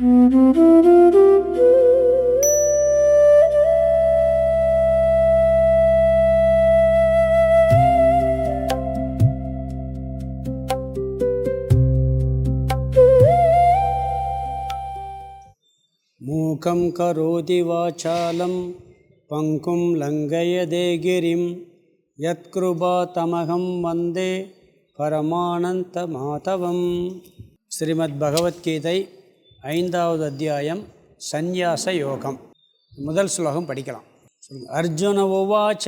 மூகம் கரோதி வாசாலம் பங்கும் லங்கயதே கிரிம் யத்கிருபா தமகம் வந்தே பரமானந்த மாதவம். ஸ்ரீமத் பகவத்கீதை 5வது அத்தியாயம் சந்நியாச யோகம். முதல் ஸ்லோகம் படிக்கலாம். அர்ஜுன உவாச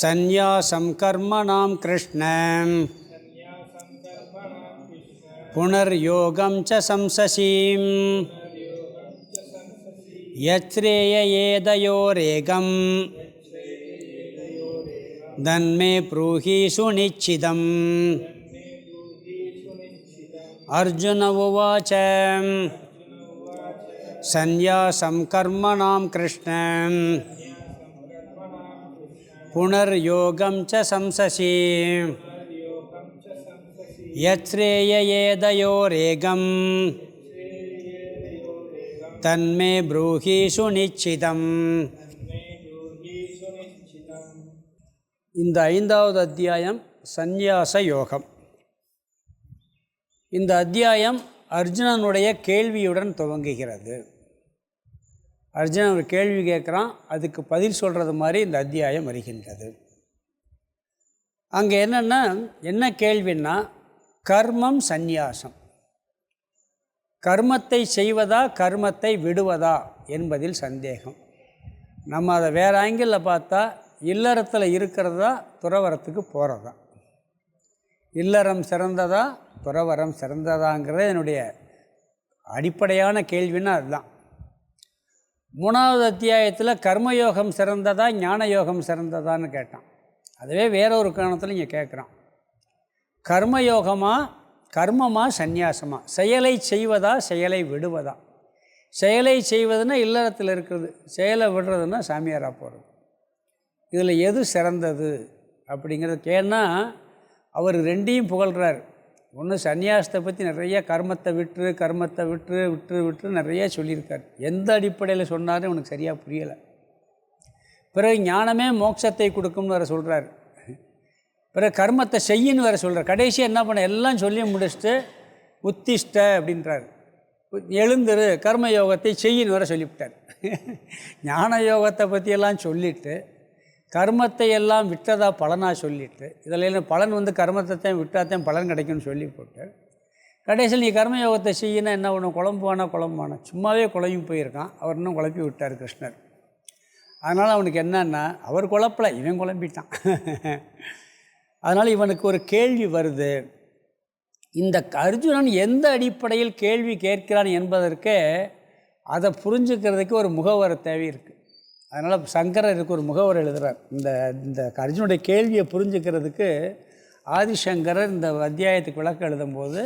சந்நியாசம் கர்மணாம் கிருஷ்ணம் புனர்யோகம் ச சம்சசீம் யச்ரேய ஏதயோரேகம் தன்மே ப்ரூஹி சுநிச்சிதம். அர்ஜுன உவாச சந்நியாசம் கர்மணாம் கிருஷ்ணம் புனர்யோகம் ச சம்சசீம் யச்ரேய ஏதயோரேகம் தன்மே ப்ரூஹி சுநிச்சிதம். இந்த 5வது அத்தியாயம் சந்நியாச யோகம். இந்த அத்தியாயம் அர்ஜுனனுடைய கேள்வியுடன் துவங்குகிறது. அர்ஜுனன் ஒரு கேள்வி கேட்குறான், அதுக்கு பதில் சொல்கிறது மாதிரி இந்த அத்தியாயம் வருகின்றது. அங்கே என்ன கேள்வின்னா, கர்மம் சந்நியாசம், கர்மத்தை செய்வதா கர்மத்தை விடுவதா என்பதில் சந்தேகம். நம்ம அதை வேறு ஆங்கிளில் பார்த்தா இல்லறத்தில் இருக்கிறதா துறவரத்துக்கு போகிறதா, இல்லறம் சிறந்ததா துறவரம் சிறந்ததாங்கிறது என்னுடைய அடிப்படையான கேள்வின்னா அதுதான். 3வது அத்தியாயத்தில் கர்மயோகம் சிறந்ததா ஞான யோகம் சிறந்ததான்னு கேட்டான். அதுவே வேறொரு காரணத்தில் இங்கே கேட்குறான். கர்மயோகமா கர்மமா சந்நியாசமா, செயலை செய்வதா செயலை விடுவதா. செயலை செய்வதுன்னா இல்லறத்தில் இருக்கிறது, செயலை விடுறதுன்னா சாமியாராக போகிறது. இதில் எது சிறந்தது அப்படிங்கிறது ஏன்னா அவர் ரெண்டையும் புகழ்கிறார். ஒன்று சந்நியாசத்தை பற்றி நிறைய கர்மத்தை விட்டு நிறைய சொல்லியிருக்கார். எந்த அடிப்படையில் சொன்னாலும் உனக்கு சரியாக புரியலை. பிறகு ஞானமே மோட்சத்தை கொடுக்கும்னு வேறு சொல்கிறார். பிறகு கர்மத்தை செய்யின்னு வேறு சொல்கிறார். கடைசியாக என்ன பண்ண எல்லாம் சொல்லி முடிச்சுட்டு உத்திஷ்ட அப்படின்றார், எழுந்துரு கர்மயோகத்தை செய்யின்னு வேறு சொல்லிவிட்டார். ஞான யோகத்தை பற்றியெல்லாம் சொல்லிவிட்டு கர்மத்தை எல்லாம் விட்டதாக பலனாக சொல்லிவிட்டு, இதில் பலன் கர்மத்தைத்தான் விட்டாத்தான் பலன் கிடைக்கும்னு சொல்லி போட்டு கடைசியில் நீ கர்மயோகத்தை செய்யினா என்ன ஒன்று குழம்புவானா சும்மாவே குழம்பி போயிருக்கான். அவர் இன்னும் குழப்பி விட்டார் கிருஷ்ணர். அதனால் அவனுக்கு என்னன்னா, அவர் குழப்பலை, இவன் குழம்பிட்டான். அதனால் இவனுக்கு ஒரு கேள்வி வருது. இந்த அர்ஜுனன் எந்த அடிப்படையில் கேள்வி கேட்கிறான் என்பதற்கு அதை புரிஞ்சுக்கிறதுக்கு ஒரு முகவரை தேவை இருக்குது. அதனால் சங்கரர் இதுக்கு ஒரு முகவரை எழுதுகிறார். இந்த அர்ஜுனுடைய கேள்வியை புரிஞ்சுக்கிறதுக்கு ஆதிசங்கரர் இந்த அத்தியாயத்துக்கு விளக்கம் எழுதும்போது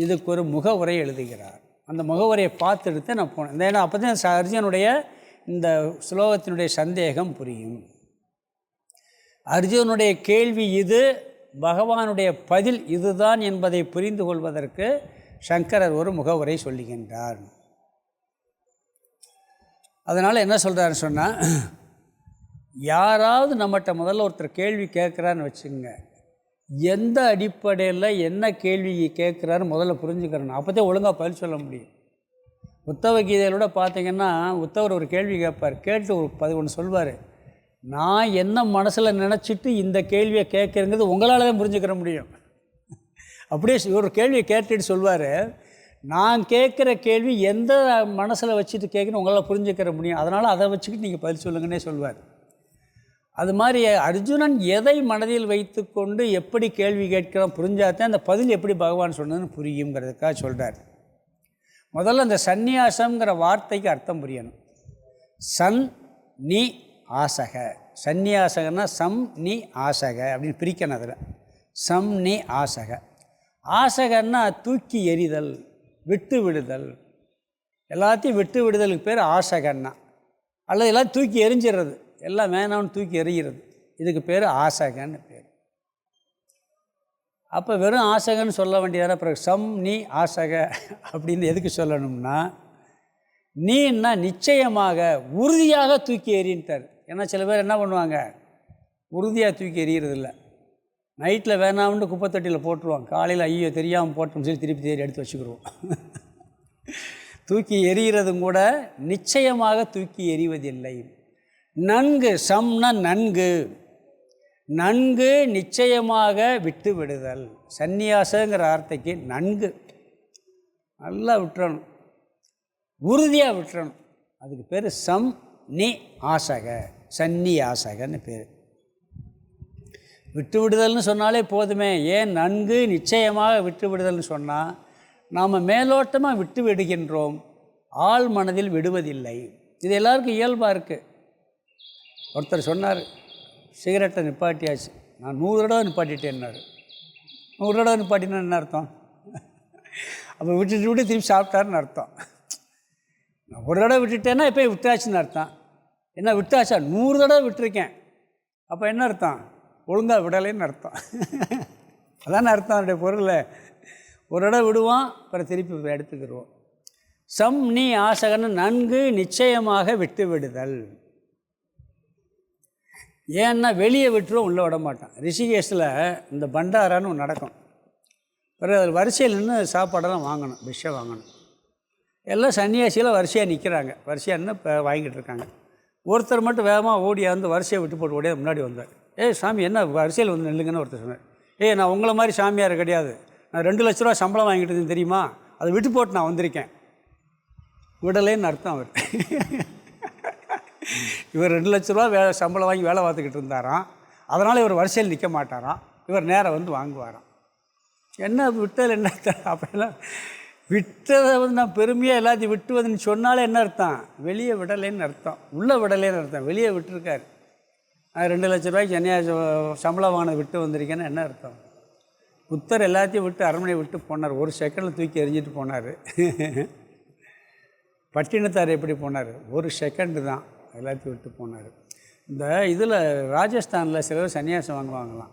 இதுக்கு ஒரு முகவுரை எழுதுகிறார். அந்த முகவுரையை பார்த்துடுத்து நான் போனேன். ஏன்னா அப்போ தான் அர்ஜுனுடைய இந்த ஸ்லோகத்தினுடைய சந்தேகம் புரியும். அர்ஜுனுடைய கேள்வி இது, பகவானுடைய பதில் இதுதான் என்பதை புரிந்து கொள்வதற்கு சங்கரர் ஒரு முகவுரை சொல்லுகின்றார். அதனால் என்ன சொல்கிறாருன்னு சொன்னால், யாராவது நம்மகிட்ட முதல்ல ஒருத்தர் கேள்வி கேட்குறான்னு வச்சுங்க, எந்த அடிப்படையில் என்ன கேள்வி கேட்குறாருன்னு முதல்ல புரிஞ்சுக்கிறணும். அப்போ தான் ஒழுங்காக பதில் சொல்ல முடியும். உத்தவ கீதையிலோட பார்த்திங்கன்னா உத்தவர் ஒரு கேள்வி கேட்பார், கேட்டு ஒரு ஒன்று சொல்வார். நான் என்ன மனசில் நினச்சிட்டு இந்த கேள்வியை கேட்குறேங்கிறது உங்களால் தான் புரிஞ்சுக்கிற முடியும். அப்படியே ஒரு கேள்வியை கேட்டுட்டு சொல்வார், நான் கேட்குற கேள்வி எந்த மனசில் வச்சுட்டு கேட்குன்னு உங்களால் புரிஞ்சுக்கிற முடியும், அதனால் அதை வச்சுக்கிட்டு நீங்கள் பதில் சொல்லுங்கன்னே சொல்வார். அது மாதிரி அர்ஜுனன் எதை மனதில் வைத்து கொண்டு எப்படி கேள்வி கேட்கிறோம் புரிஞ்சாதான் அந்த பதில் எப்படி பகவான் சொன்னதுன்னு புரியுங்கிறதுக்காக சொல்கிறார். முதல்ல அந்த சந்நியாசங்கிற வார்த்தைக்கு அர்த்தம் புரியணும். சன் நீ ஆசக, சந்நியாசகன்னா சம் நீ ஆசக அப்படின்னு பிரிக்கணும். அதில் சம் நீ ஆசக, ஆசகன்னா தூக்கி எறிதல், விட்டு விடுதல். எல்லாத்தையும் விட்டு விடுதலுக்கு பேர் ஆசகன்னா, அல்லது எல்லாம் தூக்கி எரிஞ்சிடுறது, எல்லாம் வேணாம்னு தூக்கி எறிகிறது, இதுக்கு பேர் ஆசகன்னு பேர். அப்போ வெறும் ஆசகன்னு சொல்ல வேண்டியதான, பிறகு சம் நீ ஆசக அப்படின்னு எதுக்கு சொல்லணும்னா, நீன்னா நிச்சயமாக உறுதியாக தூக்கி எறின்ட்டார். ஏன்னா சில பேர் என்ன பண்ணுவாங்க, உறுதியாக தூக்கி எறிகிறதில்ல, நைட்டில் வேணாம்னு குப்பைத்தொட்டியில் போட்டுருவாங்க, காலையில் ஐயோ தெரியாமல் போட்டோம்னு சொல்லி திருப்பி தேடி எடுத்து வச்சுக்கிடுவோம். தூக்கி எறிகிறதும் கூட நிச்சயமாக தூக்கி எறிவதில்லை. நன்கு, சம்னா நன்கு, நன்கு நிச்சயமாக விட்டு விடுதல். சந்நியாசங்கிற வார்த்தைக்கு நன்கு நல்லா விட்டுறணும், உறுதியாக விட்டுறணும். அதுக்கு பேர் சம் நி ஆசக, சந்நியாசகன்னு பேர். விட்டு விடுதல்னு சொன்னாலே போதுமே. ஏன் நன்கு நிச்சயமாக விட்டு விடுதல்னு சொன்னால், நாம் மேலோட்டமாக விட்டு விடுகின்றோம், ஆள் மனதில் விடுவதில்லை. இது எல்லாருக்கும் இயல்பாக இருக்குது. ஒருத்தர் சொன்னார், சிகரெட்டை நிப்பாட்டியாச்சு, நான் 100 தடவை நிப்பாட்டிட்டேன்னாரு. 100 தடவை நிப்பாட்டினா என்ன அர்த்தம்? அப்போ விட்டு திருப்பி சாப்பிட்டாருன்னு அர்த்தம். நான் ஒரு தடவை விட்டுட்டேன்னா இப்போ விட்டாச்சுன்னு அர்த்தம். என்ன விட்டாச்சா? 100 தடவை விட்டுருக்கேன், அப்போ என்ன அர்த்தம்? ஒழுங்காக விடலைன்னு அர்த்தம். அதான அர்த்தம் அவருடைய பொருள். ஒரு தடவை விடுவான், அப்புறம் திருப்பி எடுத்துக்கிடுவோம். சம் நீ ஆசகன்னு நன்கு நிச்சயமாக விட்டு விடுதல். ஏன்னா வெளியே விட்டுரும், உள்ளே விட மாட்டான். ரிஷிகேஷில் இந்த பண்டாரான்னு ஒன்று நடக்கும். பிறகு அதில் வரிசையில் நின்று சாப்பாடெல்லாம் வாங்கணும், பிஷ்ஷை வாங்கணும். எல்லாம் சன்னியாசியில் வரிசையாக நிற்கிறாங்க, வரிசையாக நின்று இப்போ வாங்கிட்டு இருக்காங்க. ஒருத்தர் மட்டும் வேகமாக ஓடியாந்து வரிசையை விட்டு போட்டு ஓடியா முன்னாடி வந்தார். சாமி என்ன வரிசையில் வந்து நில்லுங்கன்னு ஒருத்தர் சொன்னார். நான் உங்களை மாதிரி சாமியார் கிடையாது, நான் 2 லட்ச ரூபா சம்பளம் வாங்கிட்டு இருந்தேன் தெரியுமா, அதை விட்டு போட்டு நான் வந்திருக்கேன். விடலேன்னு அர்த்தம். அவர் இவர் 2 லட்ச ரூபா சம்பளம் வாங்கி வேலை பார்த்துக்கிட்டு இருந்தாராம், அதனால் இவர் வரிசையில் நிற்க மாட்டாராம், இவர் நேராக வந்து வாங்குவாராம். என்ன விட்டதில் என்ன அர்த்தம்? அப்போல்லாம் விட்டதை வந்து நான் பெருமையாக எல்லாத்தையும் விட்டுவதுன்னு சொன்னாலே என்ன அர்த்தம்? வெளியே விடலைன்னு அர்த்தம், உள்ளே விடலைன்னு அர்த்தம். வெளியே விட்டுருக்காரு. 2 லட்ச ரூபாய்க்கு சன்னியாசி சம்பளம் வாங்கினது விட்டு வந்திருக்கேன்னு என்ன அர்த்தம்? புத்தர் எல்லாத்தையும் விட்டு அரண்மனையை விட்டு போனார், 1 செகண்டில் தூக்கி எறிஞ்சிட்டு போனார். பட்டினத்தார் எப்படி போனார்? 1 செகண்டு தான் எல்லாத்தையும் விட்டு போனார். இந்த இதில் ராஜஸ்தானில் சிலர் சன்னியாசம் வாங்குவாங்களாம்,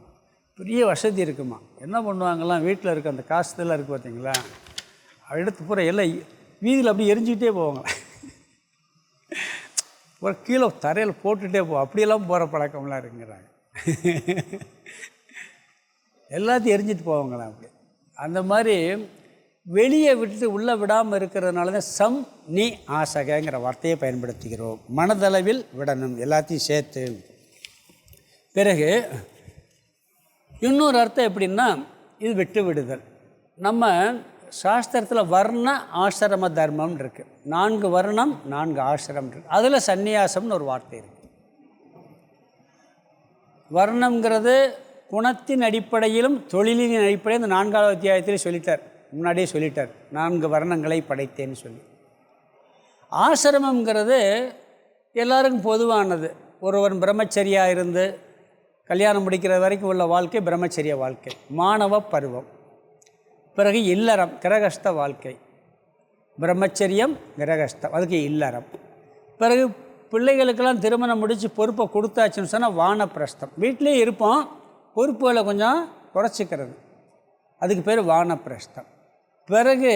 பெரிய வசதி இருக்குமா. என்ன பண்ணுவாங்களாம், வீட்டில் இருக்க அந்த காசுலாம் இருக்குது பார்த்தீங்களா, எடுத்து பூரா எல்லாம் வீதியில் அப்படி எரிஞ்சிக்கிட்டே போவாங்களாம். ஒரு கீழே தரையில் போட்டுகிட்டே போவோம், அப்படியெல்லாம் போகிற பழக்கம்லாம் இருக்குங்கிறாங்க. எல்லாத்தையும் எரிஞ்சிட்டு போவாங்களாம் அப்படி. அந்த மாதிரி வெளியே விட்டு உள்ளே விடாமல் இருக்கிறதுனால தான் சம் நீ ஆசகங்கிற வார்த்தையை பயன்படுத்துகிறோம். மனதளவில் விடணும், எல்லாத்தையும் சேர்த்து. பிறகு இன்னொரு அர்த்தம் எப்படின்னா, இது விட்டு விடுதல். நம்ம சாஸ்திரத்தில் வர்ண ஆசிரம தர்மம்னு இருக்குது. 4 வர்ணம் 4 ஆசிரமம் இருக்குது. அதில் சந்நியாசம்னு ஒரு வார்த்தை இருக்குது. வர்ணங்கிறது குணத்தின் அடிப்படையிலும் தொழிலின் அடிப்படையில் இந்த 4வது அத்தியாயத்திலே சொல்லிட்டார், முன்னாடியே சொல்லிட்டார், 4 வர்ணங்களை படைத்தேன்னு சொல்லி. ஆசிரமங்கிறது எல்லாருக்கும் பொதுவானது. ஒருவன் பிரம்மச்சரியாக இருந்து கல்யாணம் முடிக்கிற வரைக்கும் உள்ள வாழ்க்கை பிரம்மச்சரிய வாழ்க்கை, மாணவ பருவம். பிறகு இல்லறம், கிரகஸ்த வாழ்க்கை, பிரம்மச்சரியம் கிரகஸ்தம், அதுக்கு இல்லறம். பிறகு பிள்ளைகளுக்கெல்லாம் திருமணம் முடித்து பொறுப்பை கொடுத்தாச்சுன்னு சொன்னால் வானப்பிரஸ்தம். வீட்டிலே இருப்போம், பொறுப்புகளை கொஞ்சம் குறைச்சிக்கிறது, அதுக்கு பேர் வானப்பிரஸ்தம். பிறகு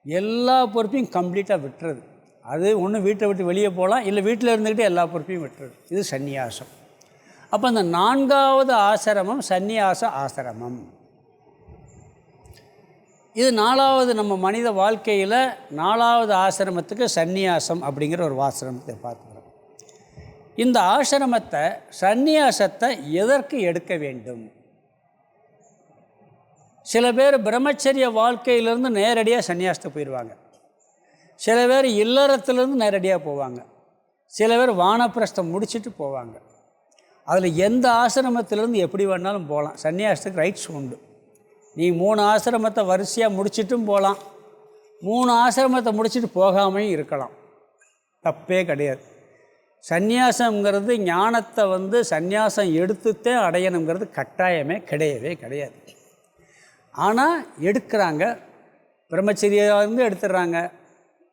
எல்லா பொறுப்பையும் கம்ப்ளீட்டாக விட்டுறது. அது ஒன்று வீட்டை விட்டு வெளியே போகலாம், இல்லை வீட்டில் இருந்துக்கிட்டு எல்லா பொறுப்பையும் விட்டுறது. இது சந்நியாசம். அப்போ அந்த 4வது ஆசிரமம் சந்நியாச ஆசிரமம். இது 4வது நம்ம மனித வாழ்க்கையில் 4வது ஆசிரமத்துக்கு சந்நியாசம் அப்படிங்கிற ஒரு ஆசிரமத்தை பார்த்துக்கிறோம். இந்த ஆசிரமத்தை சந்நியாசத்தை எதற்கு எடுக்க வேண்டும்? சில பேர் பிரம்மச்சரிய வாழ்க்கையிலேருந்து நேரடியாக சந்நியாசத்துக்கு போயிடுவாங்க, சில பேர் இல்லறத்துலேருந்து நேரடியாக போவாங்க, சில பேர் வானப்பிரஸ்தம் முடிச்சுட்டு போவாங்க. அதில் எந்த ஆசிரமத்திலேருந்து எப்படி வேணாலும் போகலாம், சந்நியாசத்துக்கு ரைட்ஸ் உண்டு. நீ 3 ஆசிரமத்தை வரிசையாக முடிச்சிட்டும் போகலாம், 3 ஆசிரமத்தை முடிச்சுட்டு போகாமையும் இருக்கலாம், தப்பே கிடையாது. சந்நியாசங்கிறது ஞானத்தை வந்து சந்நியாசம் எடுத்துத்தே அடையணுங்கிறது கட்டாயமே கிடையவே கிடையாது. ஆனால் எடுக்கிறாங்க, பிரம்மச்சரியிலேருந்து எடுத்துடுறாங்க,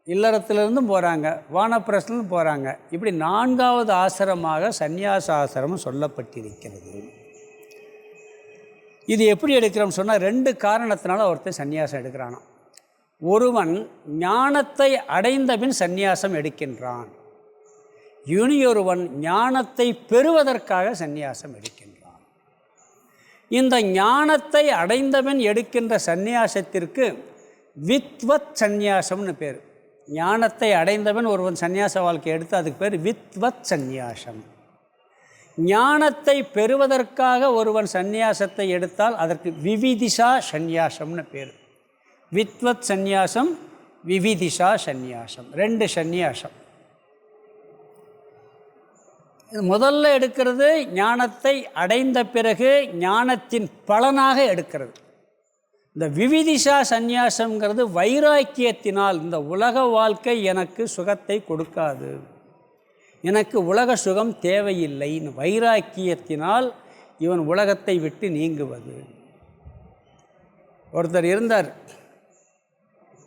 இல்லறத்துலேருந்தும் போகிறாங்க, வானப்பிரஸ்தத்துலேருந்து போகிறாங்க. இப்படி 4வது ஆசிரமமாக சந்நியாச ஆசிரமம் சொல்லப்பட்டிருக்கிறது. இது எப்படி எடுக்கிறோம்னு சொன்னால் 2 காரணத்தினால ஒருத்தர் சந்நியாசம் எடுக்கிறானாம். ஒருவன் ஞானத்தை அடைந்த பின் சந்நியாசம் எடுக்கின்றான், இனியொருவன் ஞானத்தை பெறுவதற்காக சந்நியாசம் எடுக்கின்றான். இந்த ஞானத்தை அடைந்தவன் எடுக்கின்ற சந்நியாசத்திற்கு வித்வத் சந்நியாசம்னு பேர். ஞானத்தை அடைந்தவன் ஒருவன் சந்நியாச வாழ்க்கை எடுத்து அதுக்கு பேர் வித்வத் சந்நியாசம். ஞானத்தை பெறுவதற்காக ஒருவன் சந்நியாசத்தை எடுத்தால் அதற்கு விவிதிஷா சந்நியாசம்னு பேர். வித்வத் சந்நியாசம், விவிதிஷா சந்நியாசம், 2 சந்நியாசம். முதல்ல எடுக்கிறது ஞானத்தை அடைந்த பிறகு ஞானத்தின் பலனாக எடுக்கிறது. இந்த விவிதிஷா சந்நியாசங்கிறது வைராக்கியத்தினால் இந்த உலக வாழ்க்கை எனக்கு சுகத்தை கொடுக்காது, எனக்கு உலக சுகம் தேவையில்லைன்னு வைராக்கியத்தினால் இவன் உலகத்தை விட்டு நீங்குவது. ஒருத்தர் இருந்தார்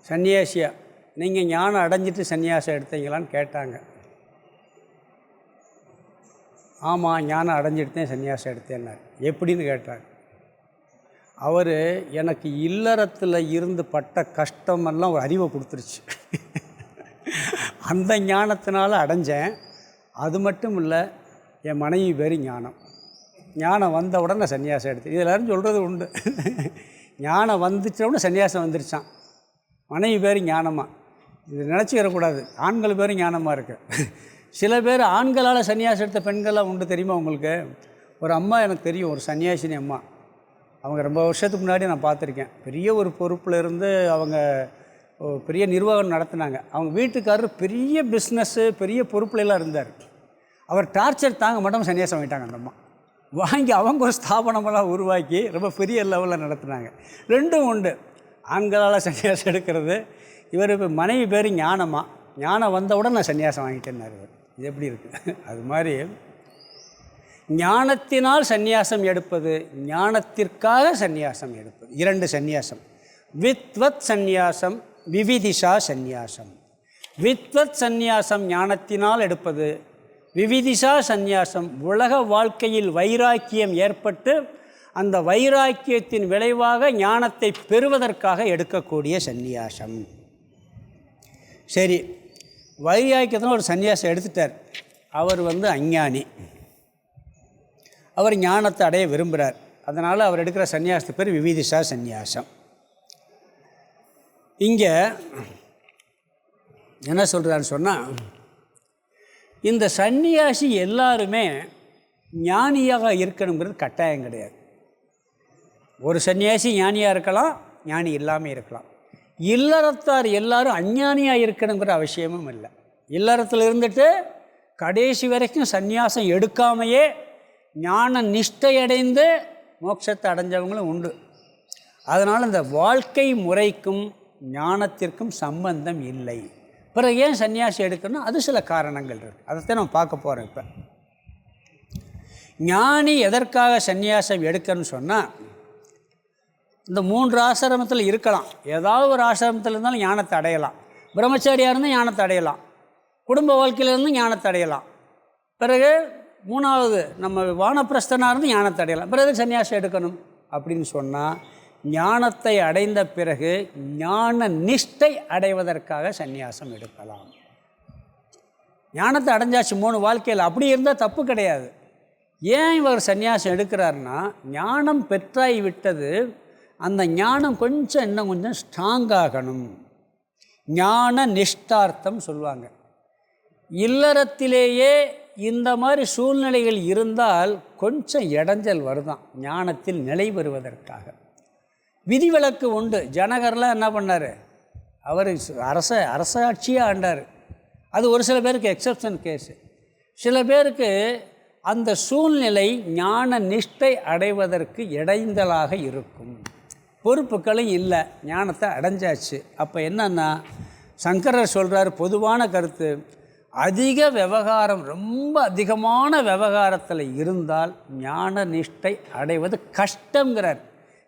சன்னியாசியா, நீங்கள் ஞானம் அடைஞ்சிட்டு சன்னியாசம் எடுத்தீங்களான்னு கேட்டாங்க. ஆமாம், ஞானம் அடைஞ்சிட்டு சன்னியாசம் எடுத்தேன்னார். எப்படின்னு கேட்டார். அவர் எனக்கு இல்லறத்தில் இருந்து பட்ட கஷ்டமெல்லாம் ஒரு அறிவை கொடுத்துருச்சு. அந்த ஞானத்தினால அடைஞ்சேன். அது மட்டும் இல்லை, என் மனைவி பேர் ஞானம். ஞானம் வந்த உடனே சன்னியாசம் எடுத்து, இது எல்லோரும் சொல்கிறது உண்டு. ஞானம் வந்துச்சோடனே சன்னியாசம் வந்துருச்சான். மனைவி பேர் ஞானமாக, இது நினச்சிக்கிறக்கூடாது. ஆண்கள் பேரும் ஞானமாக இருக்குது. சில பேர் ஆண்களால் சன்னியாசம் எடுத்த பெண்கள்லாம் உண்டு, தெரியுமா உங்களுக்கு? ஒரு அம்மா எனக்கு தெரியும், ஒரு சன்னியாசினி அம்மா. அவங்க ரொம்ப வருஷத்துக்கு முன்னாடி நான் பார்த்துருக்கேன். பெரிய ஒரு பொறுப்பில் இருந்து அவங்க பெரிய நிர்வாகம் நடத்தினாங்க. அவங்க வீட்டுக்காரர் பெரிய பிஸ்னஸ்ஸு, பெரிய பொறுப்புலாம் இருந்தார். அவர் டார்ச்சர் தாங்க மட்டும் சன்னியாசம் வாங்கிட்டாங்க. அந்த அம்மா வாங்கி அவங்க ஒரு ஸ்தாபனமெல்லாம் உருவாக்கி ரொம்ப பெரிய லெவலில் நடத்துனாங்க. 2ம் உண்டு. ஆண்களால் சன்னியாசம் எடுக்கிறது. இவர் இப்போ மனைவி பேர் ஞானமாக, ஞானம் வந்தவுடன் நான் சன்னியாசம் வாங்கிட்டேன்னாரு. இது எப்படி இருக்குது? அது மாதிரி ஞானத்தினால் சந்நியாசம் எடுப்பது, ஞானத்திற்காக சந்நியாசம் எடுப்பது, 2 சந்நியாசம். வித்வத் சந்நியாசம், விவிதிஷா சந்நியாசம். வித்வத் சந்நியாசம் ஞானத்தினால் எடுப்பது, விவிதிஷா சந்நியாசம் உலக வாழ்க்கையில் வைராக்கியம் ஏற்பட்டு அந்த வைராக்கியத்தின் விளைவாக ஞானத்தை பெறுவதற்காக எடுக்கக்கூடிய சந்நியாசம். சரி, வைராக்கியத்தில் ஒரு சந்நியாசம் எடுத்துட்டார். அவர் அஞ்ஞானி. அவர் ஞானத்தை அடைய விரும்புகிறார். அதனால் அவர் எடுக்கிற சந்நியாசத்து பேர் விவிதிஷா சந்நியாசம். இங்கே என்ன சொல்கிறான்னு சொன்னால், இந்த சந்நியாசி எல்லாருமே ஞானியாக இருக்கணுங்கிறது கட்டாயம் கிடையாது. ஒரு சன்னியாசி ஞானியாக இருக்கலாம், ஞானி இல்லாமல் இருக்கலாம். இல்லறத்தார் எல்லாரும் அஞ்ஞானியாக இருக்கணுங்கிற அவசியமும் இல்லை. இல்லறத்தில் இருந்துட்டு கடைசி வரைக்கும் சந்நியாசம் எடுக்காமையே ஞான நிஷ்டையடைந்து மோட்சத்தை அடைஞ்சவங்களும் உண்டு. அதனால் இந்த வாழ்க்கை முறைக்கும் ஞானத்திற்கும் சம்பந்தம் இல்லை. பிறகு ஏன் சன்னியாசி எடுக்கணும்? அது சில காரணங்கள் இருக்குது. அதைத்தான் நம்ம பார்க்க போகிறோம். இப்போ ஞானி எதற்காக சன்னியாசம் எடுக்கணும்னு சொன்னால், இந்த 3 ஆசிரமத்தில் இருக்கலாம். ஏதாவது ஒரு ஆசிரமத்தில் இருந்தாலும் ஞானத்தை அடையலாம். பிரம்மச்சாரியாக இருந்தால் ஞானத்தை அடையலாம், குடும்ப வாழ்க்கையிலிருந்து ஞானத்தை அடையலாம். பிறகு 3வது நம்ம வானப்பிரஸ்தனாக இருந்து ஞானத்தை அடையலாம். பிறகு சன்னியாசம் எடுக்கணும் அப்படின்னு சொன்னால், ஞானத்தை அடைந்த பிறகு ஞான நிஷ்டை அடைவதற்காக சந்நியாசம் எடுக்கலாம். ஞானத்தை அடைஞ்சாச்சு 3 வாழ்க்கையில், அப்படி இருந்தால் தப்பு கிடையாது. ஏன் இவர் சந்நியாசம் எடுக்கிறாருன்னா, ஞானம் பெற்றாய் விட்டது, அந்த ஞானம் இன்னும் கொஞ்சம் ஸ்ட்ராங்காகணும். ஞான நிஷ்டார்த்தம் சொல்லுவாங்க. இல்லறத்திலேயே இந்த மாதிரி சூழ்நிலைகள் இருந்தால் கொஞ்சம் இடைஞ்சல் வருதான் ஞானத்தில் நிலை பெறுவதற்காக. விதிவிலக்கு உண்டு. ஜனகர்லாம் என்ன பண்ணார்? அவர் அரசாட்சியாக ஆண்டார். அது ஒரு சில பேருக்கு எக்ஸப்ஷன் கேஸு. சில பேருக்கு அந்த சூழ்நிலை ஞான நிஷ்டை அடைவதற்கு இடைஞ்சலாக இருக்கும். பொறுப்புகளும் இல்லை, ஞானத்தை அடைஞ்சாச்சு. அப்போ என்னன்னா, சங்கரர் சொல்கிறார், பொதுவான கருத்து, அதிக விவகாரம், ரொம்ப அதிகமான விவகாரத்தில் இருந்தால் ஞான நிஷ்டை அடைவது கஷ்டங்கிறார்.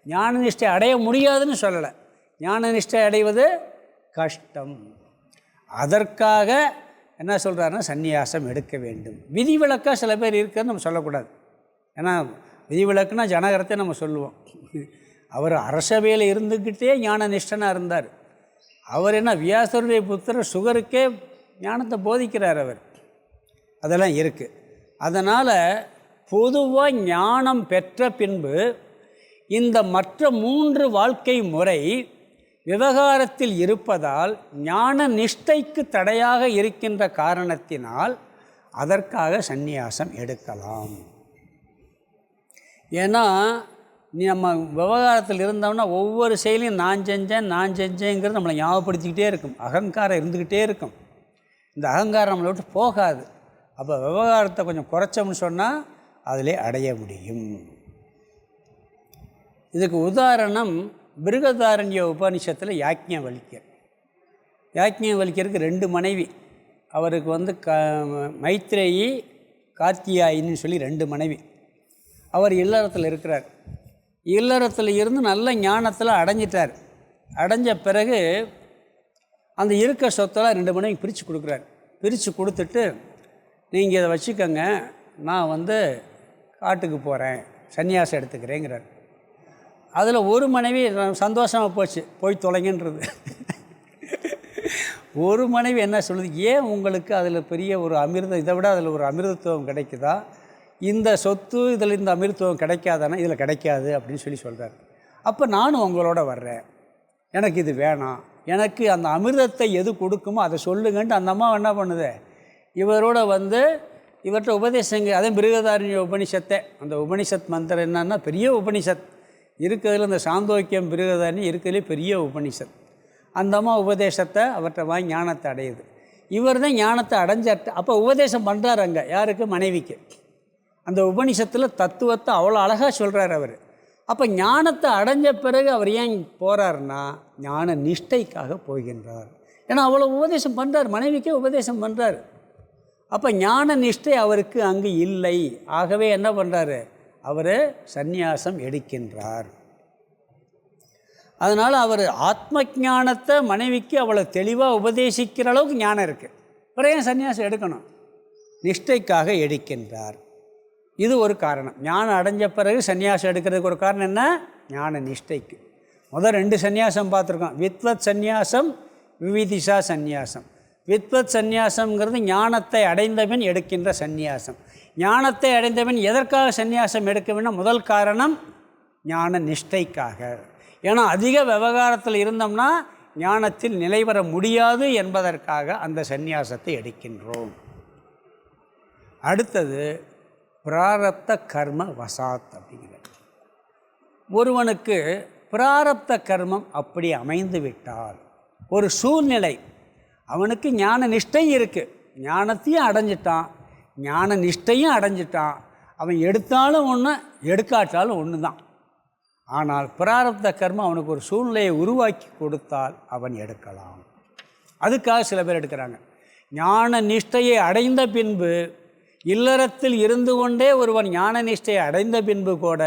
ஞான நிஷ்டை அடைய முடியாதுன்னு சொல்லலை, ஞான நிஷ்டை அடைவது கஷ்டம். அதற்காக என்ன சொல்கிறாருன்னா, சந்நியாசம் எடுக்க வேண்டும். விதிவிலக்காக சில பேர் இருக்குன்னு நம்ம சொல்லக்கூடாது. ஏன்னா விதிவிலக்குன்னா ஜனகரத்தை நம்ம சொல்லுவோம். அவர் அரசவையில் இருந்துக்கிட்டே ஞான நிஷ்டனாக இருந்தார். அவர் என்ன வியாசருடைய புத்திரர் சுகருக்கே ஞானத்தை போதிக்கிறார் அவர். அதெல்லாம் இருக்குது. அதனால் பொதுவாக ஞானம் பெற்ற பின்பு இந்த மற்ற 3 வாழ்க்கை முறை விவகாரத்தில் இருப்பதால் ஞான நிஷ்டைக்கு தடையாக இருக்கின்ற காரணத்தினால் அதற்காக சந்நியாசம் எடுக்கலாம். ஏன்னா நம்ம விவகாரத்தில் இருந்தோம்னா ஒவ்வொரு செயலையும் நான் செஞ்சேங்கிறது நம்மளை ஞாபகப்படுத்திக்கிட்டே இருக்கும். அகங்காரம் இருந்துக்கிட்டே இருக்கும். இந்த அகங்காரம் நம்மளை விட்டு போகாது. அப்போ விவகாரத்தை கொஞ்சம் குறைச்சோம்னு சொன்னால் அதிலே அடைய முடியும். இதுக்கு உதாரணம் பிருகதாரண்ய உபனிஷத்தில் யாக்ஞவல்கியர். யாக்ஞவல்கியருக்கு 2 மனைவி. அவருக்கு மைத்ரேயி, கார்த்தியாயின்னு சொல்லி 2 மனைவி. அவர் இல்லறத்தில் இருக்கிறார். இல்லறத்தில் இருந்து நல்ல ஞானத்தில் அடைஞ்சிட்டார். அடைஞ்ச பிறகு அந்த இருக்க சொத்தெல்லாம் 2 மனைவி பிரித்து கொடுக்குறார். பிரித்து கொடுத்துட்டு, நீங்கள் இதை வச்சுக்கோங்க, நான் காட்டுக்கு போகிறேன், சன்னியாசம் எடுத்துக்கிறேங்கிறார். அதில் ஒரு மனைவி சந்தோஷமாக போச்சு, போய் தொலைங்கன்றது. ஒரு மனைவி என்ன சொல்லுது, ஏன் உங்களுக்கு அதில் பெரிய ஒரு அமிர்தம், இதை விட அதில் ஒரு அமிர்தத்துவம் கிடைக்குதா, இந்த சொத்து இதில் இந்த அமிர்தத்துவம் கிடைக்காதானா, இதில் கிடைக்காது அப்படின்னு சொல்கிறார். அப்போ நானும் உங்களோட வர்றேன், எனக்கு இது வேணாம், எனக்கு அந்த அமிர்தத்தை எது கொடுக்குமோ அதை சொல்லுங்கன்ட்டு அந்த அம்மா என்ன பண்ணுது, இவரோட இவர்கிட்ட உபதேசங்க. அதே பிருகதாரண்ய உபனிஷத்தை, அந்த உபனிஷத் மந்திரம் என்னன்னா பெரிய உபனிஷத் இருக்கிறதுல, இந்த சாந்தோக்கியம் பிருகதாரண்யம் இருக்கிறதுலே பெரிய உபனிஷத். அந்த அம்மா உபதேசத்தை அவர்கிட்ட வாங்கி ஞானத்தை அடையுது. இவர் தான் ஞானத்தை அடைஞ்சார். அப்போ உபதேசம் பண்ணுறாரு அங்கே யாருக்கு, மனைவிக்கு. அந்த உபனிஷத்தில் தத்துவத்தை அவ்வளோ அழகாக சொல்கிறார் அவர். அப்போ ஞானத்தை அடைஞ்ச பிறகு அவர் ஏன் போகிறாருன்னா ஞான நிஷ்டைக்காக போகின்றார். ஏன்னா அவ்வளோ உபதேசம் பண்ணுறார், மனைவிக்கே உபதேசம் பண்ணுறார். அப்போ ஞான நிஷ்டை அவருக்கு அங்கு இல்லை. ஆகவே என்ன பண்ணுறாரு, அவர் சந்நியாசம் எடுக்கின்றார். அதனால் அவர் ஆத்ம ஞானத்தை மனைவிக்கு அவ்வளோ தெளிவாக உபதேசிக்கிற அளவுக்கு ஞானம் இருக்குது. அப்புறம் ஏன் சந்நியாசம் எடுக்கணும், நிஷ்டைக்காக எடுக்கின்றார். இது ஒரு காரணம். ஞானம் அடைஞ்ச பிறகு சந்நியாசம் எடுக்கிறதுக்கு ஒரு காரணம் என்ன, ஞான நிஷ்டைக்கு. முதல் 2 சந்நியாசம் பார்த்துருக்கோம். வித்வத் சந்நியாசம், விவிதிஷா சந்நியாசம். வித்வத் சந்நியாசங்கிறது ஞானத்தை அடைந்தவன் எடுக்கின்ற சந்நியாசம். ஞானத்தை அடைந்தவன் எதற்காக சந்நியாசம் எடுக்க வேண்டும், முதல் காரணம் ஞான நிஷ்டைக்காக. ஏன்னா அதிக விவகாரத்தில் இருந்தோம்னா ஞானத்தில் நிலைவர முடியாது என்பதற்காக அந்த சந்நியாசத்தை எடுக்கின்றோம். அடுத்தது பிராரப்த கர்ம வசாத் அப்படிங்கிறது. ஒருவனுக்கு பிராரப்த கர்மம் அப்படி அமைந்து விட்டால், ஒரு சூழ்நிலை, அவனுக்கு ஞான நிஷ்டை இருக்குது, ஞானத்தையும் அடைஞ்சிட்டான், ஞான நிஷ்டையும் அடைஞ்சிட்டான், அவன் எடுத்தாலும் ஒன்று எடுக்காட்டாலும் ஒன்று தான். ஆனால் பிராரப்த கர்மம் அவனுக்கு ஒரு சூழ்நிலையை உருவாக்கி கொடுத்தால் அவன் எடுக்கலாம். அதுக்காக சில பேர் எடுக்கிறாங்க. ஞான நிஷ்டையை அடைந்த பின்பு, இல்லறத்தில் இருந்து கொண்டே ஒருவன் ஞான நிஷ்டையை அடைந்த பின்பு கூட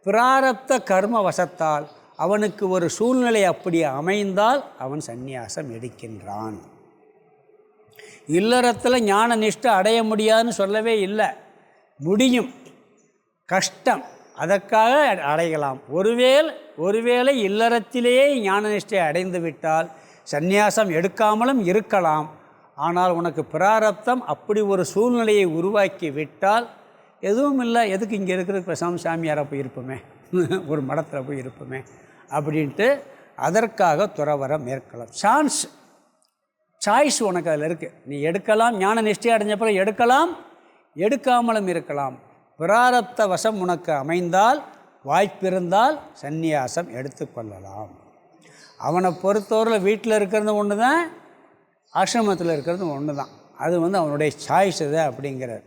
பிராரப்த கர்ம வசத்தால் அவனுக்கு ஒரு சூழ்நிலை அப்படி அமைந்தால் அவன் சந்நியாசம் எடுக்கின்றான். இல்லறத்தில் ஞான நிஷ்டை அடைய முடியாதுன்னு சொல்லவே இல்லை, முடியும், கஷ்டம், அதற்காக அடையலாம். ஒருவேளை இல்லறத்திலேயே ஞான நிஷ்டையை அடைந்து விட்டால் சந்நியாசம் எடுக்காமலும் இருக்கலாம். ஆனால் உனக்கு பிராரப்தம் அப்படி ஒரு சூழ்நிலையை உருவாக்கி விட்டால் எதுவும் இல்லை, எதுக்கு இங்கே இருக்கிற பேசாமல் சாமியாராக போய் இருப்போமே, ஒரு மடத்தில் போய் இருப்போமே அப்படின்ட்டு அதற்காக துறவரம் மேற்கலாம். சாய்ஸ் உனக்கு அதில் இருக்குது. நீ எடுக்கலாம், ஞான நிஷ்டை அடைஞ்சப்பறம் எடுக்கலாம், எடுக்காமலும் இருக்கலாம். பிராரப்த வசம் உனக்கு அமைந்தால், வாய்ப்பிருந்தால் சந்நியாசம் எடுத்துக்கொள்ளலாம். அவனை பொறுத்தவரையில் வீட்டில் இருக்கிறது ஒன்று தான், ஆசிரமத்தில் இருக்கிறது ஒன்று தான். அது அவனுடைய சாய்ஸ் இது அப்படிங்கிறார்.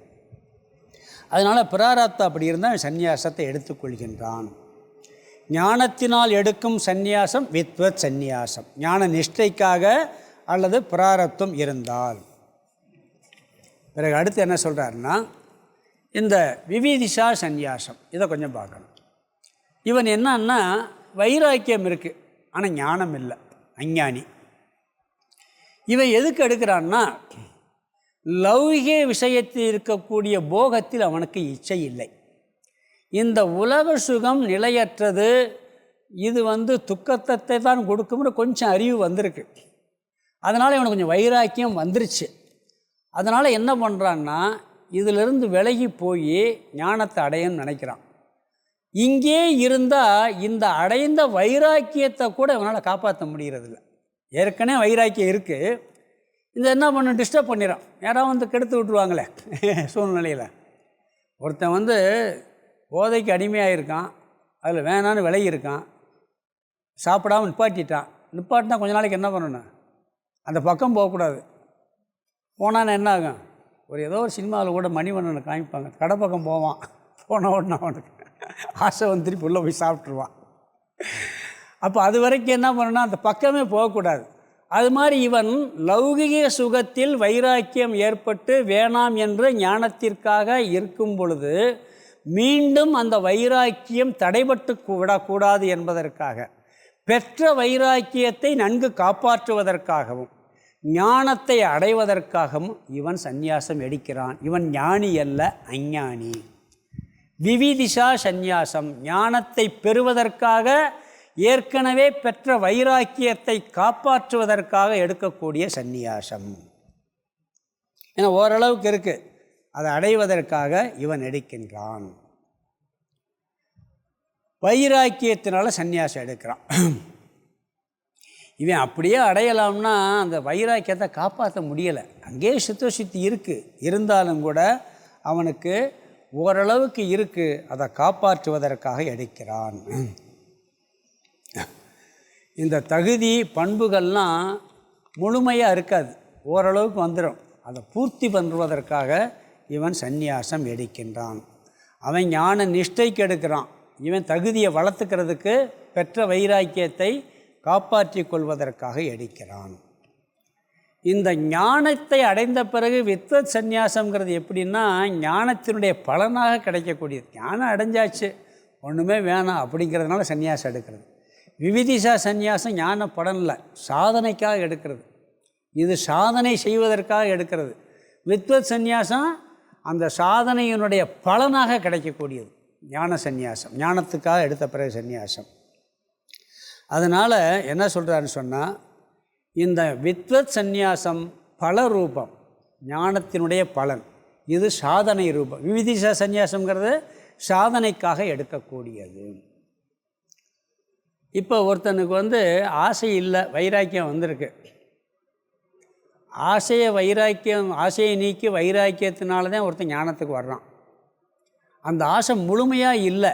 அதனால் பிராரப்தம் அப்படி இருந்தால் சந்நியாசத்தை எடுத்துக்கொள்கின்றான். ஞானத்தினால் எடுக்கும் சந்நியாசம் வித்வத் சந்நியாசம், ஞான நிஷ்டைக்காக அல்லது பிராரப்தம் இருந்தால். பிறகு அடுத்து என்ன சொல்கிறாருன்னா, இந்த விவிதிஷா சந்நியாசம், இதை கொஞ்சம் பார்க்கணும். இவன் என்னன்னா வைராக்கியம் இருக்குது, ஆனால் ஞானம் இல்லை, அஞ்ஞானி. இவன் எதுக்கு எடுக்கிறான்னா, லௌகிக விஷயத்தில் இருக்கக்கூடிய போகத்தில் அவனுக்கு இச்சை இல்லை. இந்த உலக சுகம் நிலையற்றது, இது துக்கத்தை தான் கொடுக்கும்னு கொஞ்சம் அறிவு வந்திருக்கு. அதனால் இவனுக்கு கொஞ்சம் வைராக்கியம் வந்துருச்சு. அதனால் என்ன பண்ணுறான்னா, இதிலிருந்து விலகி போய் ஞானத்தை அடையணும்னு நினைக்கிறான். இங்கே இருந்தால் இந்த அடைந்த வைராக்கியத்தை கூட இவனால் காப்பாற்ற முடிகிறதில்ல. ஏற்கனவே வைராக்கியம் இருக்குது, இந்த என்ன பண்ண டிஸ்டர்ப் பண்ணிடும். யாராவது கெடுத்து விட்ருவாங்களே சூழ்நிலையில். ஒருத்தன் போதைக்கு அடிமையாக இருக்கான், அதில் வேணான்னு விலகி இருக்கான், சாப்பிடாமல் நிப்பாட்டினா கொஞ்ச நாளைக்கு என்ன பண்ணணும், அந்த பக்கம் போகக்கூடாது. போனான்னு என்ன ஆகும், ஏதோ ஒரு சினிமாவில் கூட மணிவண்ணனை காமிப்பாங்க, கடை பக்கம் போவான், போன உடனே அவனுக்கு ஆசை திருப்பி உள்ளே போய் சாப்பிட்ருவான். அப்போ அது வரைக்கும் என்ன பண்ணணும்னா அந்த பக்கமே போகக்கூடாது. அது மாதிரி இவன் லௌகிக சுகத்தில் வைராக்கியம் ஏற்பட்டு வேணாம் என்று ஞானத்திற்காக இருக்கும் பொழுது மீண்டும் அந்த வைராக்கியம் தடைபட்டு விடக்கூடாது என்பதற்காக, பெற்ற வைராக்கியத்தை நன்கு காப்பாற்றுவதற்காகவும் ஞானத்தை அடைவதற்காகவும் இவன் சந்நியாசம் எடுக்கிறான். இவன் ஞானி அல்ல, அஞ்ஞானி. விவிதிஷா சந்நியாசம், ஞானத்தை பெறுவதற்காக ஏற்கனவே பெற்ற வைராக்கியத்தை காப்பாற்றுவதற்காக எடுக்கக்கூடிய சந்நியாசம். ஏன்னா ஓரளவுக்கு இருக்குது, அதை அடைவதற்காக இவன் எடுக்கின்றான். வைராக்கியத்தினால சந்நியாசம் எடுக்கிறான். இவன் அப்படியே அடையலாம்னா அந்த வைராக்கியத்தை காப்பாற்ற முடியலை. அங்கேயே சித்தசுத்தி இருக்குது, இருந்தாலும் கூட அவனுக்கு ஓரளவுக்கு இருக்குது, அதை காப்பாற்றுவதற்காக எடுக்கிறான். இந்த தகுதி பண்புகள்லாம் முழுமையாக இருக்காது, ஓரளவுக்கு வந்துடும். அதை பூர்த்தி பண்ணுவதற்காக இவன் சந்நியாசம் எடுக்கின்றான். அவன் ஞான நிஷ்டைக்கு எடுக்கிறான். இவன் தகுதியை வளர்த்துக்கிறதுக்கு பெற்ற வைராக்கியத்தை காப்பாற்றி கொள்வதற்காக எடுக்கிறான். இந்த ஞானத்தை அடைந்த பிறகு வித்வத் சந்நியாசங்கிறது எப்படின்னா, ஞானத்தினுடைய பலனாக கிடைக்கக்கூடியது. ஞானம் அடைஞ்சாச்சு, ஒன்றுமே வேணாம் அப்படிங்கிறதுனால சந்நியாசம் எடுக்கிறது. விவிதிஷா சந்நியாசம் ஞான பலனில் சாதனைக்காக எடுக்கிறது, இது சாதனை செய்வதற்காக எடுக்கிறது. வித்வத் சந்நியாசம் அந்த சாதனையினுடைய பலனாக கிடைக்கக்கூடியது. ஞான சந்நியாசம் ஞானத்துக்காக எடுத்த பிறகு சந்நியாசம். அதனால் என்ன சொல்கிறான்னு சொன்னால், இந்த வித்வத் சந்நியாசம் பல ரூபம், ஞானத்தினுடைய பலன். இது சாதனை ரூபம். விவிதிஷா சந்நியாசங்கிறது சாதனைக்காக எடுக்கக்கூடியது. இப்போ ஒருத்தனுக்கு ஆசை இல்லை, வைராக்கியம் வந்திருக்கு. ஆசையை நீக்கி வைராக்கியத்தினால தான் ஒருத்தன் ஞானத்துக்கு வர்றான். அந்த ஆசை முழுமையாக இல்லை,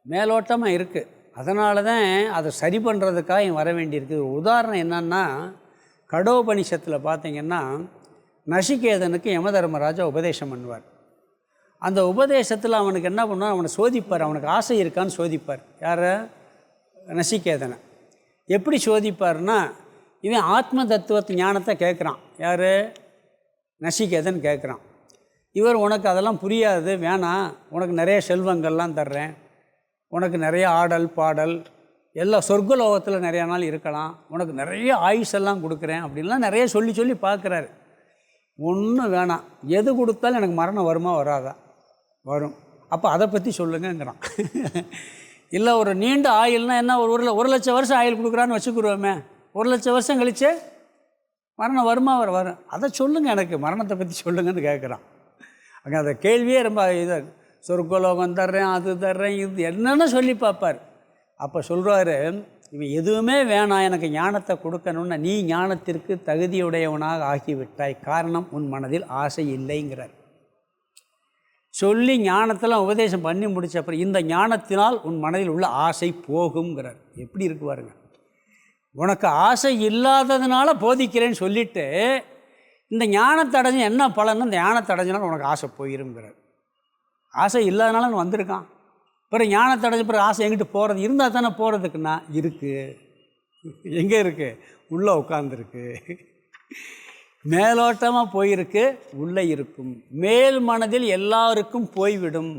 மேலோட்டமாக இருக்குது. அதனால தான் அதை சரி பண்ணுறதுக்காக இவன் வர வேண்டியிருக்கு. ஒரு உதாரணம் என்னன்னா, கடோபனிஷத்தில் பார்த்திங்கன்னா நசிகேதனுக்கு யமதர்மராஜா உபதேசம் பண்ணுவார். அந்த உபதேசத்தில் அவனுக்கு என்ன பண்ணுவார், அவனை சோதிப்பார். அவனுக்கு ஆசை இருக்கான்னு சோதிப்பார். யார்? நசிகேதனை. எப்படி சோதிப்பார்னா, இவன் ஆத்ம தத்துவத்து ஞானத்தை கேட்குறான். யார்? நசிகேதன் கேட்குறான். இவர் உனக்கு அதெல்லாம் புரியாது, வேணாம், உனக்கு நிறைய செல்வங்கள்லாம் தர்றேன், உனக்கு நிறைய ஆடல் பாடல் எல்லாம் சொர்க்கலோகத்தில் நிறையா நாள் இருக்கலாம், உனக்கு நிறைய ஆயுஷெல்லாம் கொடுக்குறேன் அப்படின்லாம் நிறைய சொல்லி பார்க்குறாரு. ஒன்றும் வேணாம், எது கொடுத்தாலும் எனக்கு மரணம் வருமா வராதா? வரும். அப்போ அதை பற்றி சொல்லுங்கிறான். இல்லை ஒரு நீண்ட ஆயுள்னால் என்ன, ஒரு லட்சம் வருஷம் ஆயுள் கொடுக்குறான்னு வச்சுக்கிடுவோமே, 1,00,000 வருஷம் கழித்து மரணம் வருமா வரும், அதை சொல்லுங்கள், எனக்கு மரணத்தை பற்றி சொல்லுங்கன்னு கேட்குறான். அங்கே அந்த கேள்வியே ரொம்ப இதாக, சொர்க்கலோகம் தர்றேன், அது தர்றேன், இது என்னென்னு சொல்லி பார்ப்பார். அப்போ சொல்கிறாரு, இவன் எதுவுமே வேணாம், எனக்கு ஞானத்தை கொடுக்கணும்னா நீ ஞானத்திற்கு தகுதியுடையவனாக ஆகிவிட்டாய், காரணம் உன் மனதில் ஆசை இல்லைங்கிறார். சொல்லி ஞானத்தெல்லாம் உபதேசம் பண்ணி முடிச்ச அப்புறம் இந்த ஞானத்தினால் உன் மனதில் உள்ள ஆசை போகுங்கிறார். எப்படி இருக்கு பாருங்க. உனக்கு ஆசை இல்லாததுனால போதிக்கிறேன்னு சொல்லிவிட்டு இந்த ஞானத்தை அடைஞ்சு என்ன பலன்னு, இந்த ஞானத்தை அடைஞ்சனால உனக்கு ஆசை போயிருங்கிறார். ஆசை இல்லாதனால அவன் வந்திருக்கான். பிறகு ஞானத்தை அடைஞ்ச பிறகு ஆசை எங்கிட்டு போகிறது, இருந்தால் தானே போகிறதுக்குன்னா இருக்குது. எங்கே இருக்குது? உள்ளே உட்காந்துருக்கு. மேலோட்டமாக போயிருக்கு, உள்ளே இருக்கும். மேல் மனதில் எல்லாருக்கும் போய்விடும்,